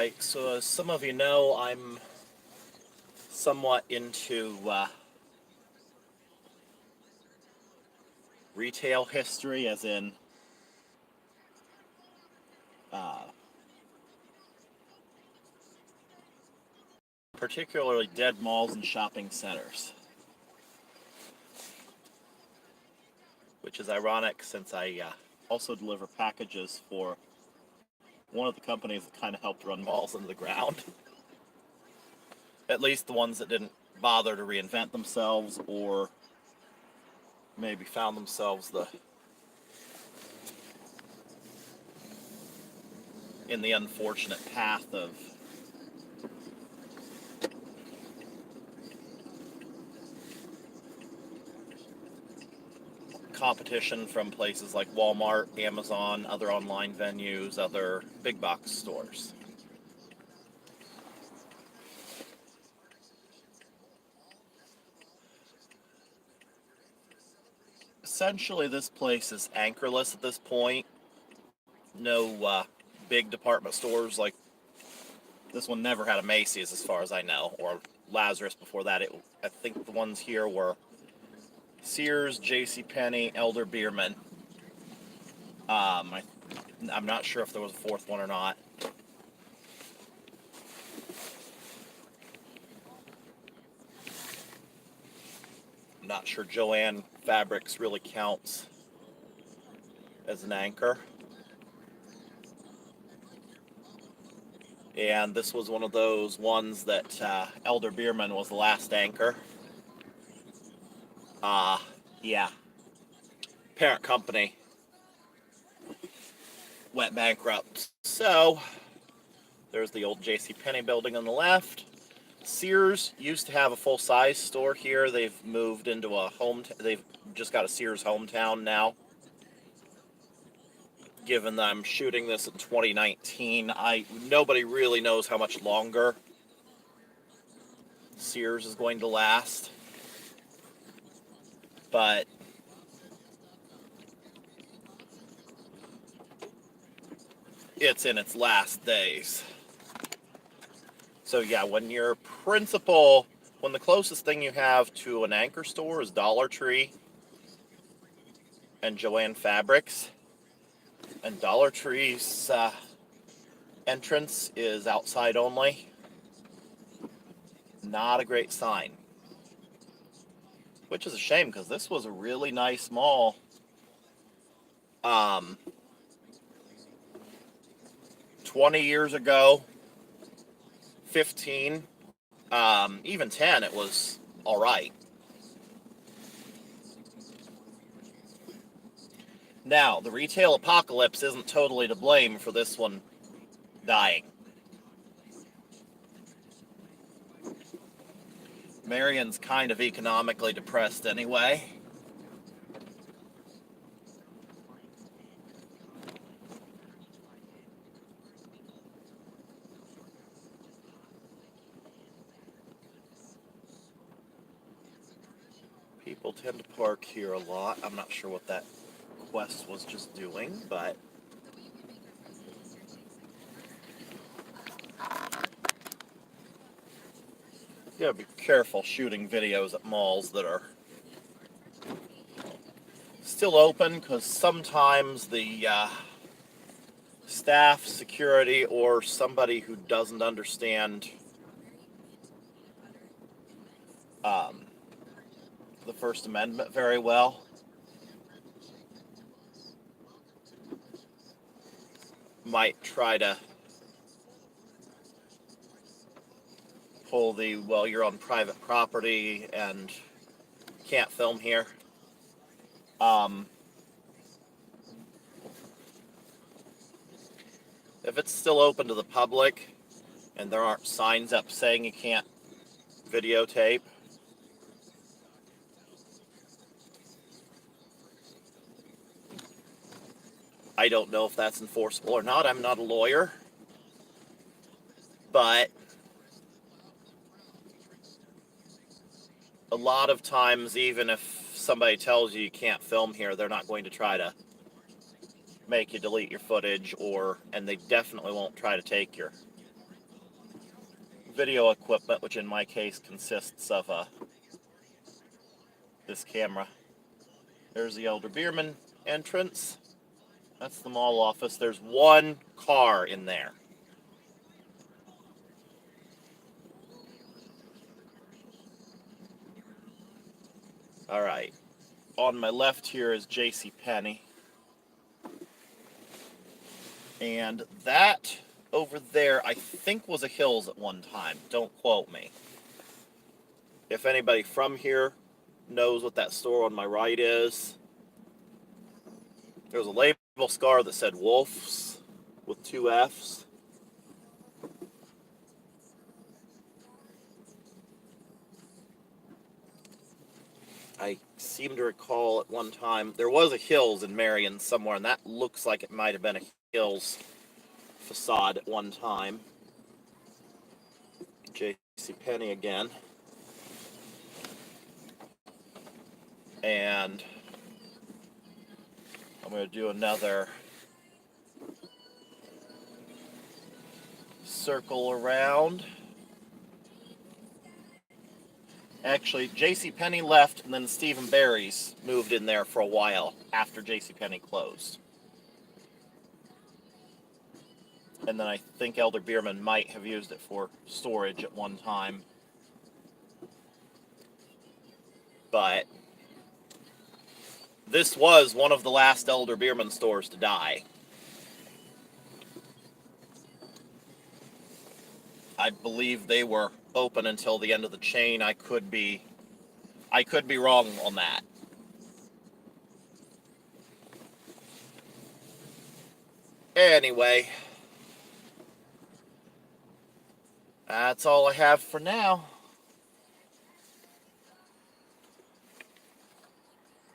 Alright, so as some of you know, I'm somewhat into retail history, as in uh, particularly dead malls and shopping centers. Which is ironic since I also deliver packages for one of the companies that kind of helped run malls into the ground. At least the ones that didn't bother to reinvent themselves or maybe found themselves in the unfortunate path of competition from places like Walmart, Amazon, other online venues, other big box stores. Essentially, this place is anchorless at this point. No big department stores like this one never had a Macy's, as far as I know, or Lazarus before that. I think the ones here were Sears, JCPenney, Elder Beerman. I'm not sure if there was a fourth one or not. I'm not sure Joann Fabrics really counts as an anchor. And this was one of those ones that Elder Beerman was the last anchor. Yeah. Parent company went bankrupt. So, there's the old JCPenney building on the left. Sears used to have a full-size store here. They've moved into they've just got a Sears hometown now. Given that I'm shooting this in 2019, nobody really knows how much longer Sears is going to last. But it's in its last days. So yeah, when the closest thing you have to an anchor store is Dollar Tree and Joann Fabrics, and Dollar Tree's entrance is outside only, not a great sign. Which is a shame, because this was a really nice mall. 20 years ago, 15, even 10, it was all right. Now, the retail apocalypse isn't totally to blame for this one dying. Marion's kind of economically depressed anyway. People tend to park here a lot. I'm not sure what that quest was just doing, but you gotta be careful shooting videos at malls that are still open, because sometimes the staff, security, or somebody who doesn't understand the First Amendment very well might try to pull well, you're on private property and can't film here. If it's still open to the public and there aren't signs up saying you can't videotape, I don't know if that's enforceable or not. I'm not a lawyer. But a lot of times, even if somebody tells you can't film here, they're not going to try to make you delete your footage, and they definitely won't try to take your video equipment, which in my case consists of this camera. There's the Elder Beerman entrance. That's the mall office. There's one car in there. All right. On my left here is JCPenney. And that over there, I think, was a Hills at one time. Don't quote me. If anybody from here knows what that store on my right is, there was a label scar that said Wolf's with 2 F's. I seem to recall at one time there was a Hills in Marion somewhere, and that looks like it might have been a Hills facade at one time. JCPenney again. And I'm going to do another circle around. Actually, JCPenney left, and then Stephen Barry's moved in there for a while after JCPenney closed. And then I think Elder Beerman might have used it for storage at one time. But this was one of the last Elder Beerman stores to die. I believe they were open until the end of the chain. I could be wrong on that. Anyway, that's all I have for now.